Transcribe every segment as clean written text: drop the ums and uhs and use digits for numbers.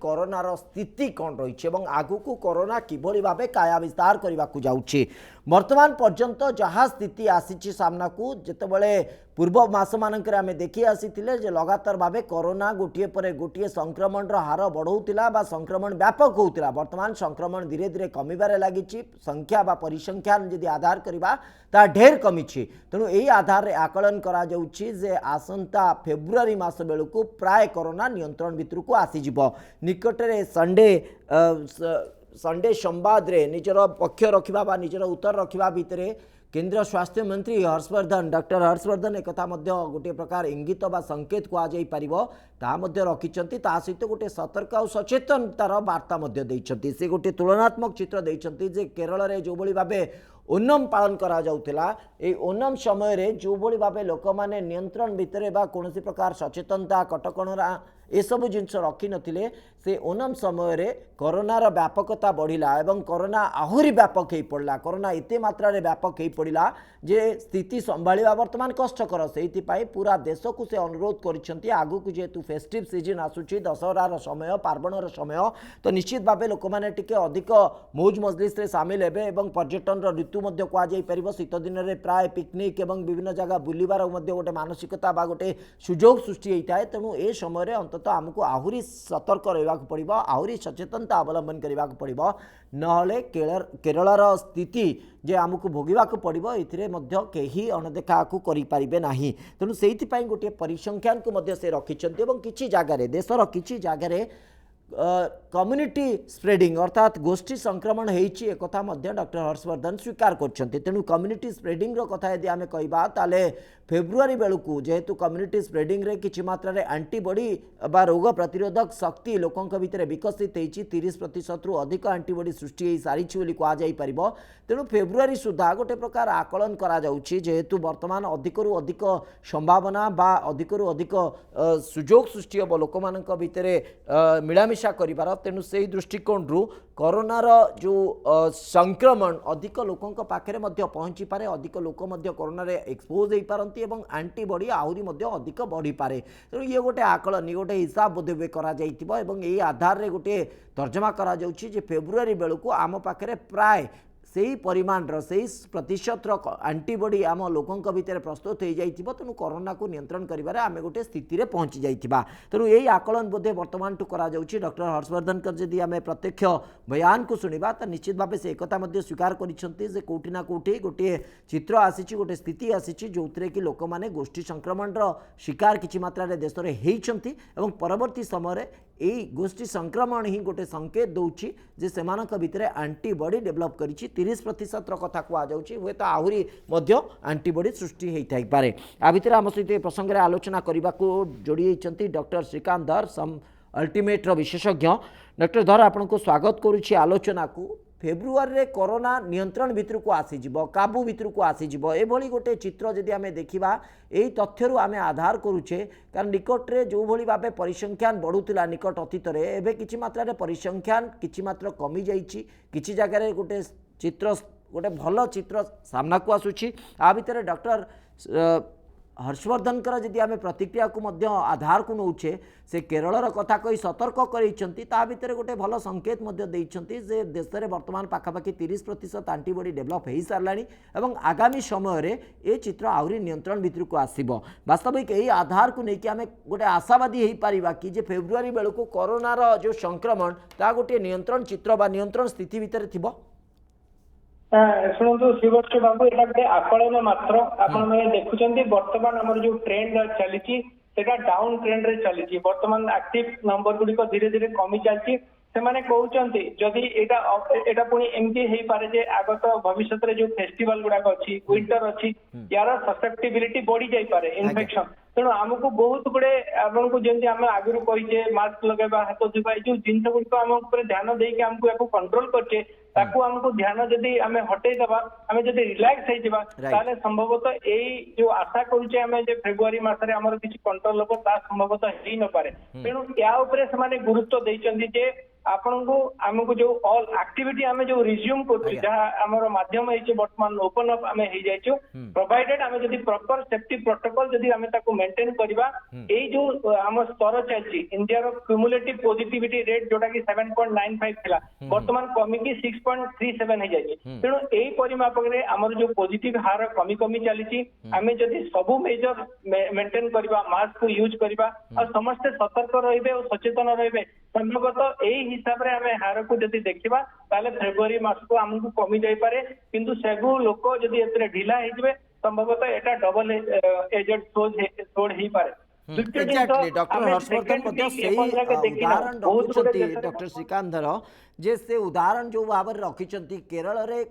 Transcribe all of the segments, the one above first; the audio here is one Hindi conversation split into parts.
कोरोनार स्थिति कौन रही आगु को कोरोना किभली भावे काया विस्तार करने को जाऊँगी वर्तमान पर्यंत जहाँ स्थिति आसी सामना को जितेबाला पूर्व मास मानक आम देखी आसी लगातार भाव कोरोना गोटे पर गोटे संक्रमण हार बढ़ौला बा संक्रमण व्यापक होता वर्तमान संक्रमण धीरे धीरे कमिबार लगी संख्या बा परिसंख्यान जदि आधार करवा ता ढेर कमी तेणु यही आधार रे आकलन करा जाउछि जे आसंता फेब्रुआरी मास बेलू प्राय कोरोना नियंत्रण भितर को आसीजिब निकटरे संडे संवाद रे निजर पक्ष रखिबा बा निजर उत्तर रखिबा भितरे केंद्र स्वास्थ्य मंत्री हर्षवर्धन डॉक्टर हर्षवर्धन एक गोटे प्रकार इंगित बा संकेत कहुई पार रखिंट सहित गोटे सतर्क और सचेतनतार वार्ता से गोटे तुलनात्मक चित्र देते जे केरल में जो भाव ओनम पालन करा जाउथिला ए ओनम समय रे जो भली भाबे लोक माने नियंत्रण भितरे बा कोनोसी प्रकार सचेतनता कटकणरा ए सब जिनस रखी नथिले से ओनम समय रे कोरोनार व्यापकता बढ़िला एवं कोरोना आहुरी व्यापक हो पड़ला कोरोना एते मात्रा रे व्यापक हो पड़िला जे स्थिति संभाळिबा वर्तमान कष्टकर सेहिति पाई पूरा देश को से अनुरोध करिसेंती आगु को जेतु फेस्टिव सीजन आसुची दशहरार समय पार्वणर समय तो निश्चित भाबे लोक माने टिके अधिक मौज मजलिस रे शामिल हेबे एवं पर्यटन ऋतु मध्य कहुपर शीत दिन में प्राय पिकनिक एवं विभिन्न जगह बुलबार गोटे मानसिकता बा गोटे सुजोग सृष्टि होता है तेणु ए समय अंततः आमको आहुरी सतर्क रहा पड़ो आहुरी सचेतनता अवलंबन करने पड़ो नहले केरलर स्थिति जे आमको भोगवाक पड़ो ये अणदेखा को करें ना तेणु से गोटे परिसंख्यान को से रखिंट किसी जगार देशर किसी जगार कम्युनिटी स्प्रेडिंग अर्थात गोष्ठी संक्रमण होती एक डॉक्टर हर्षवर्धन स्वीकार करछन्ते तेणु कम्युनिटी स्प्रेडिंग कथा यदि आम कहबा ताले फेब्रुआरी बेलू जेहेतु कम्युनिटी स्प्रेडिंग रे किछि मात्रा रे एंटीबॉडी बा रोग प्रतिरोधक शक्ति लोकों भितर विकसित होती 30% रु अधिक एंटीबॉडी सृष्टि हो सारी कह तेणु फेब्रुआरी सुधा गोटे प्रकार आकलन करा जाउछि जेहेतु वर्तमान अधिकरु अधिक संभावना बा अधिकरु अधिक सुजोग सृष्टि हम लोक मानक भितर मिलामिशा करिबार तेणु से दृष्टिकोण रु कोरोनार जो संक्रमण अधिक लोकों पाखे पहुँची पारे अधिक लोक कोरोना रे एक्सपोज हो पारती एंटीबॉडी आहुरी अधिक बढ़ी पारे तेणु ये गोटे आकलन ये गोटे हिसाब बोधवे कर आधार रे गोटे तर्जमा करा जाउछि जे फेब्रुआरी बेलू आम पाखे प्राय से परिमाण से प्रतिशत एंटीबॉडी आम लोकों भितर प्रस्तुत हो जाइथिबो तेणु कोरोना को नियंत्रण करिबारे आमे गोटे स्थिति रे पहुँची जाइथिबा तेणु यही आकलन बोधे वर्तमान टू करा जाउछि डॉक्टर हर्षवर्धन जदि आमे प्रत्यक्ष बयान को सुनिबा तो निश्चित भाव से एक स्वीकार करिसेंती जे कोठी ना कोठी गोटे चित्र आसीछि गोटे स्थिति आसीछि जोथरे कि लोक माने गोष्ठी संक्रमण शिकार किछि मात्रा रे देश रे हेइछंती एवं परवर्ती समय रे एई गोष्ठी संक्रमण ही गोटे संकेत दौछि जे सेमानक भितरे एंटीबॉडी डेवलप करिछि 30% कथा कहुच्छी हे तो आहरी एंटीबॉडी सृष्टि होता है पारे आ भितर आम सहित प्रसंग में आलोचना करने को जोड़ी डॉक्टर श्रीकांत धर सम अल्टीमेट विशेषज्ञ डॉक्टर धर आपन को स्वागत करुच्ची आलोचना को फेब्रुआरी रे कोरोना नियंत्रण भितर को आसीजिब काबू भितर को आसीजिब एभली गोटे चित्र जदि आमे देखिबा एही तथ्यरु आमे आधार करूचे कारण निकट रे जो भली भाबे परिसंख्यान बढ़ुतिला निकट अतीत रे एबे किछि मात्रा रे परिसंख्यान किछि मात्रा कमी जाइछि किछि जगह रे गोटे चित्र गोटे भल चित्र सामना को आसुछि आ भितर डॉक्टर हर्षवर्धन जदि आम प्रतिक्रिया को आधार को नौचे से केरलर कथा कही सतर्क कर भितर गोटे भल संकेत जे देश में वर्तमान पाखापाखि 30% एंटीबॉडी डेवलप हो सारा आगामी समय रे ये चित्र आहरी नियंत्रण भितर को आसब वास्तविक यही आधार को लेकिन आम गोटे आशावादी हो पारिबा कि जे फेब्रुआरी बेलू कोरोनार जो संक्रमण ता गोटे नियंत्रण चित्र बा नियंत्रण स्थिति भितर थिबो शुणु श्रीवर्ष बाबू यहाँ गोटे आकलन मात्र आपण मैंने देखुं बर्तमान आम जो ट्रेंड चली डाउन ट्रेंड रे चली बर्तमान एक्टिव नंबर गुड़िक धीरे धीरे कमी चलती से कहते जदि एटा पुणी एमती हो पारे जे आगत भविष्य में जो फेस्टिवल गुड़ाक अच्छी विंटर अच्छी यार ससेप्टिबिलिटी बढ़ी जाई पारे इन्फेक्शन तेणु आमको बहुत गुड़े आपको जमी आम आगुरी कहीचे मास्क लगेगा हाथ धोवा जो जिन गुड़िक आम ध्यान देकी आमको कंट्रोल करचे ताकू आमको ध्यान जदि आम हटेदबा आम जदि रिलैक्स हो संभवतः यही जो आशा करुचे आम फेब्रुआरी मासरे आमर किसी कंट्रोल हम ता संभवतः हो न पारे तेणु या उपरे से गुरुत्व देइचंदी जे आपनको आमको जो ऑल एक्टिविटी आमे जो रिज्यूम करछु जहा हमर माध्यम है वर्तमान ओपन अप आमे हे जाइछु प्रोवाइडेड आमे जदी प्रॉपर सेफ्टी प्रोटोकॉल जदी आमे ताको मेंटेन करबा एई जो हम स्तर चलछि इंडिया रो क्युमुलेटिव पॉजिटिविटी रेट जोटा कि 7.95 थिला वर्तमान कमी की 6.37 हे जाइछि तेनो एई परिमाप रे हमर जो पॉजिटिव हार कमी कमी चलीछि आमे जदी सबु मेजर मेंटेन करबा मास्क को यूज करबा और समस्त सतर्क रहिबे और सचेतन रहिबे संभवतः एई हिसाब रे आमे हार को जदी देखिबा ताले फेब्रुआरी मास को हमकु कमी जाई पारे किंतु सेगु लोक जदी एतरे ढिला हे जबे संभवतः एटा डबल एजेड सोड ही पारे एक्जाक्टली डॉक्टर हर्षवर्धन उदाहरण रखुंट डॉक्टर श्रीकांत जे से उदाहरण जो भाव में रखिंट केरल रे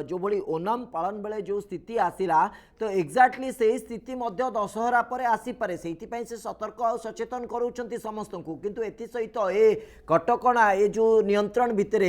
जो भली ओनम पालन बेले जो स्थिति आसिला तो एक्जाक्टली से स्थिति दशहरा पर आसीपे से सतर्क और सचेतन करूँ समस्त को किंतु एथि सहित ए कटकणा ये जो नियंत्रण भितर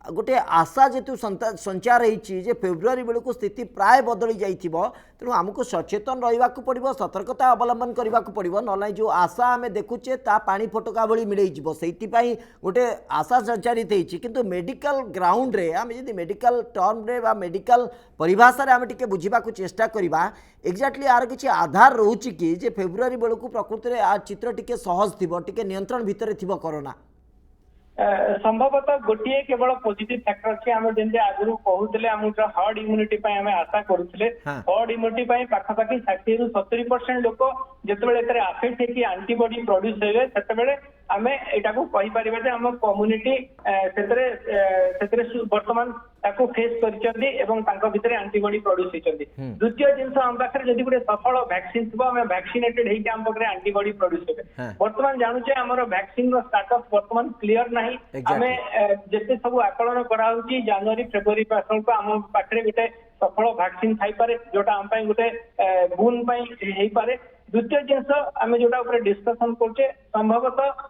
गोटे आशा जेतु संचार होती फेब्रुआरी बेलू स्थिति प्राय बदली जाइथिबो तेणु आमको सचेतन रहा पड़ो सतर्कता अवलंबन करने को पड़ो ना जो आशा आम देखुचे ता पानी फटका भली मिल से गोटे आशा संचारित होती किंतु मेडिकल ग्राउंड रे आम जब मेडिकल टर्म रे बा मेडिकल परिभाषा रे आम टिके बुझा चेष्टा करवा एक्जाक्टली यार किसी आधार रोचे कि जे फेब्रुआरी बेलू प्रकृति में आ चित्र टिके सहज थी टिके नियंत्रण भितर थी कोरोना संभवतः गोटे केवल पॉजिटिव फैक्टर अच्छे आम जमी आगु कहते हर्ड इम्यूनिटी आम आशा करुले हर्ड इम्यूनिटी पाखापाखि 60 ରୁ 70% लोक जिते आफेक्ट होगी आंटीबॉडी प्रोड्यूस होवे से आम एटा को कहि परिबा जे हम कम्युनिटी वर्तमान ताको फेस करिसेंती एवं तांको भितरे एंटीबॉडी प्रोड्यूस होइसेंती द्वितीय जिंस हम पाखरे जदि गुटे सफल वैक्सीन थिबो हम वैक्सीनेटेड हेकि हम पाखरे एंटीबॉडी प्रोड्यूस होबे वर्तमान जानुचे हमर वैक्सीन रो स्टेटस वर्तमान क्लियर नाही हमें जते सब आकलन करा होची जनवरी फरवरी पासन को हम पाखरे गुटे सफल वैक्सीन थाई पारे जोटा हम पई गुटे गुण पई हेई पारे द्वितीय जिंस आम जोटा ऊपर डिस्कशन करछे संभवतः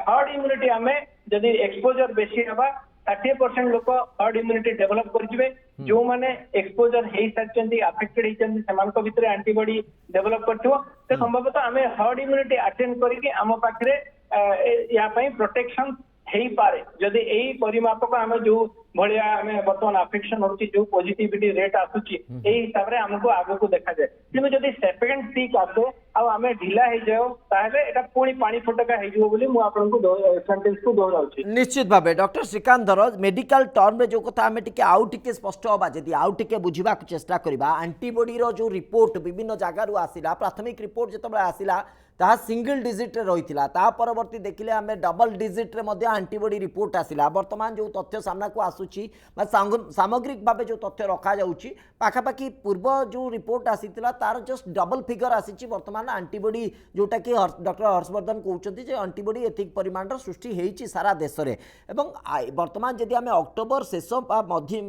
हर्ड इम्यूनिटी आम जदि एक्सपोजर बेसी हवा 60% लोक हर्ड इम्यूनिटी डेवलप करेंगे जो माने एक्सपोजर हो सारी अफेक्टेड होती भितर एंटीबॉडी डेवलप कर संभवतः आम हर्ड इम्यूनिटी अटेंड करके आम पाखे या प्रोटेक्शन हो पारे जदि यही परिमापक आम जो भाया आम बर्तमान अफेक्शन होची जो पॉजिटिविटी रेट आसुची एही हिसाब रे हमको आगो को देखा जाए किंतु जदि सेकेंड पीक आसे आ आम ढिला हो जाओ ताहले एटा पुणी पानी फटका हो जिवो बोली मु आपनको सेंटेंस को दोहराउची निश्चित भाबे डॉक्टर श्रीकांत धर मेडिकल टर्म रे जो कथा आम टिके आउ टिके स्पष्ट होबा जदि आउ टिके बुझिबा चेष्टा करबा एंटीबॉडी रो जो रिपोर्ट विभिन्न जगार आसिला प्राथमिक रिपोर्ट जतबे आसिला ता सिंगल डिजिट रे रही ता परवर्ती देखिले आम डबल डिजिट रे मध्य एंटीबॉडी रिपोर्ट आसिला वर्तमान जो तथ्य सामना को आसुची सामग्रिक भाव जो तथ्य रखा जाउची पाखापाखि पूर्व जो रिपोर्ट आसीतिला तार जस्ट डबल फिगर आसीची वर्तमान एंटीबॉडी जोटा कि डॉक्टर हर्षवर्धन कहउचंती जे एंटीबॉडी एथिक परिमाण सृष्टि हेची सारा देश रे एवं वर्तमान जदि आम अक्टोबर शेष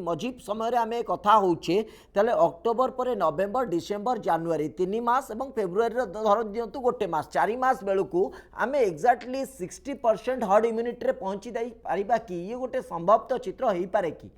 मझी समय आम कथा होचे ताले अक्टोबर पर नवेम्बर डिसेम्बर जनवरी 3 मास एवं फेब्रुआरी धर दियंतु गोटे मास 4 मास बेलू आम एक्जाक्टली 60% हर्ड इम्यूनिटी रे पहुंची जाई पारिबा कि ये गोटे संभव तो चित्र हो पारे कि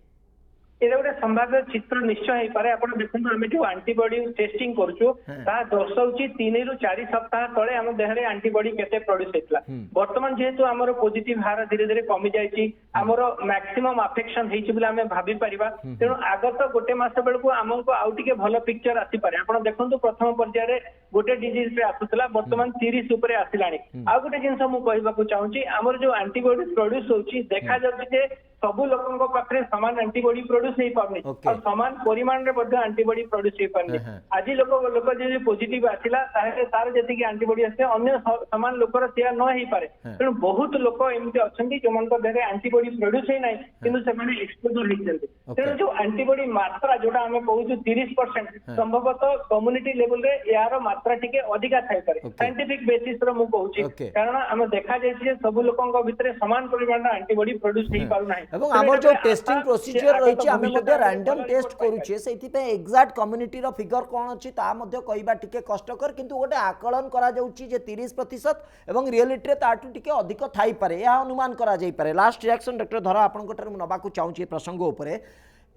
ये गोटे संभाव्य चित्र निश्चय हो पारे आपण देखंतु हम जो एंटीबॉडी टेस्टिंग करछु ता दर्शाउची 3 ରୁ 4 सप्ताह तळे हम देह रे एंटीबॉडी केते प्रोड्यूस हेतला वर्तमान जेहेतु हमर पॉजिटिव हार धीरे धीरे कमी जायची हमर मैक्सिमम अफेक्शन हेची बोले हम भाबी परिबा तेनु आगत गोटे मास बेलको हमको आउ टिके भलो पिक्चर आसी पारे आपण देखंतु प्रथम पर्याय रे गोटे डिजीज रे आसुतला वर्तमान 30 ऊपर आसिलाणी आ गोटे जिंस मु कहबा को चाहूची हमर जो एंटीबॉडी प्रोड्यूस होची देखा जाउची जे सबु लोकंको पाखरे समान एंटीबॉडी प्रोड्यूस हो पारनी और समान परिमाण रे बड्ड एंटीबॉडी प्रोड्यूस हो पारनी आज लोक जे पॉजिटिव आसिला ताहे तार जति कि एंटीबॉडी आसे अन्य समान लोकर सेया न हेई पारे तेणु बहुत लोक एमती अछंती जो मन को देहे एंटीबॉडी प्रोड्यूस हे नै किंतु से माने एक्सपोजर हे जल्दी तेणु जो एंटीबॉडी मात्रा जोटा हमें कहू 30% संभवतः कम्युनिटी लेवल रे यार मात्रा टिके अधिका थाई पारे साइंटिफिक बेसिस रो मु कहूची कारण हम देखा जाय जे सब लोकंको भितरे समान परिमाण एंटीबॉडी प्रोड्यूस हे पारु नै এবং আমার যে টেস্টিং প্রসিজিওর রয়েছে আমি মধ্যে র্যান্ডম টেস্ট করুছে সেইপাই এক্সাক্ট কম্যুনিটির ফিগর কোণ অছি তা মধ্যে কইবা টিকে কষ্টকর কিন্তু গোটে আকলন করা যাউছি যে 30% এবং রিয়েলিটি তাঠু টিকে अधिक থাই পারে ଏହା অনুমান করা যাই পারে লাস্ট রিঅ্যাকশন ডক্টর ধরা আপনার নবাকু চাহুছি প্রসঙ্গ উপরে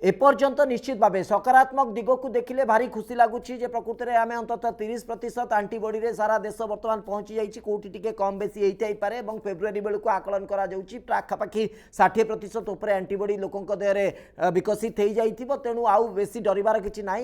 एपर्यंत निश्चित भाव सकारात्मक दिग को देखिले भारी खुशी लगुच प्रकृत में आम अंततः 30% आंटीबॉडी रे सारा देश बर्तमान पहुंची जाइए कौटी टिके कम बेसी होईपारे और फेब्रुआरी बेलू आकलन पाखापाखि 60% उपर आंटीबॉडी लोकों देहरे विकसित हो जाइए तेणु आउ बेसी डरबार किसी ना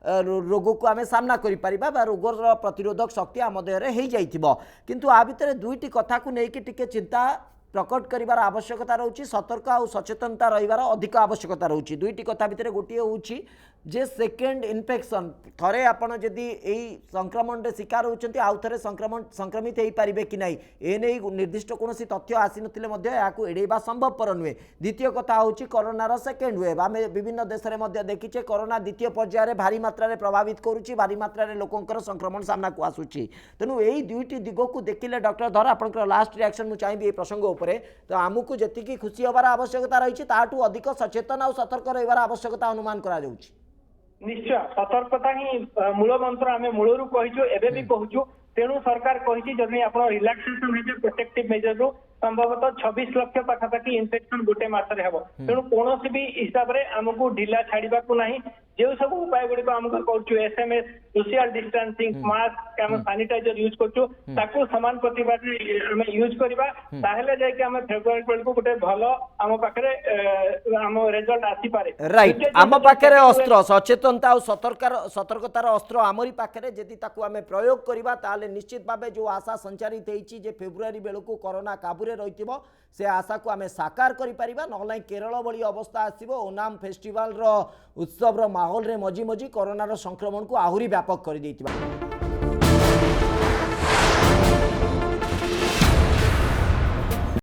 रोग को आम सामना कर रोगर प्रतिरोधक शक्ति आम देहरे हो जाइए किंतु आ भितर दुईटी कथा को लेकिन टिके चिंता प्रकट करिवार आवश्यकता रोची सतर्क और सचेतनता रहिवार अधिक आवश्यकता रोची दुईटी कथा भितर गोटे होची जे सेकेंड इन्फेक्शन थरे आपण जदि एई संक्रमण रे शिकार होचंती आउ थरे संक्रमित हो पारिबे कि नाही एने निर्दिष्ट कोनोसी तथ्य आसी नथिले मध्ये याकू एडेबा संभवपर नुहे द्वितीय कथा होची कोरोनार सेकेंड वेव आमे विभिन्न देश रे मध्ये देखिचे कोरोना द्वितीय पर्याय रे भारी मात्रा रे प्रभावित करूची भारी मात्रा रे लोकंकर संक्रमण सामना को आसुची तेनु एई दुईटी दिग को देखिले डॉक्टर धर आपनकर लास्ट रिएक्शन मु चाहिबी ए प्रसंग उपरे तो आमको जेतिकी खुशी होबार आवश्यकता रही ताठू अधिक सचेतन और सतर्क रहिबार आवश्यकता अनुमान करा जाउची निश्चय सतर्कता ही मूल मंत्र आम मूलरू कहीचु एबे भी कहूचु तेणु सरकार कही जदि आप रिलैक्सेशन है प्रोटेक्टिव मेजर रू संभवतः 26 लाख पाखापाखि इन्फेक्शन गोटे मासरे हेबो तेणु कौन भी हिसाब से आमको ढिला छाड़वा को नहीं जो सब उपाय गुड़िक आम कर एसएमएस सोशल डिस्टेंसिंग मास्क आम सानिटाइजर यूज कर समान प्रतिबाद आम यूज करवा जाके आम फेब्रुआरी बेलू गोटे भल आम पाखे आम रिजल्ट आसी पारे राइट आम पाखे अस्त्र सचेतनता और सतर्कतार अस्त्र आमरी पाखे जदि ताकू आम प्रयोग करवा ताले निश्चित भाव जो आशा संचारित होती जे फेब्रुआरी बेलू कोरोना काबूरे रही से आशा को आम साकार करिपरिबा नहले केरल भली अवस्था आसीबो ओनाम फेस्टिवल रो उत्सव रो माहौल रे मझी मझी कोरोना रो संक्रमण को आहुरी व्यापक कर देइतिबा।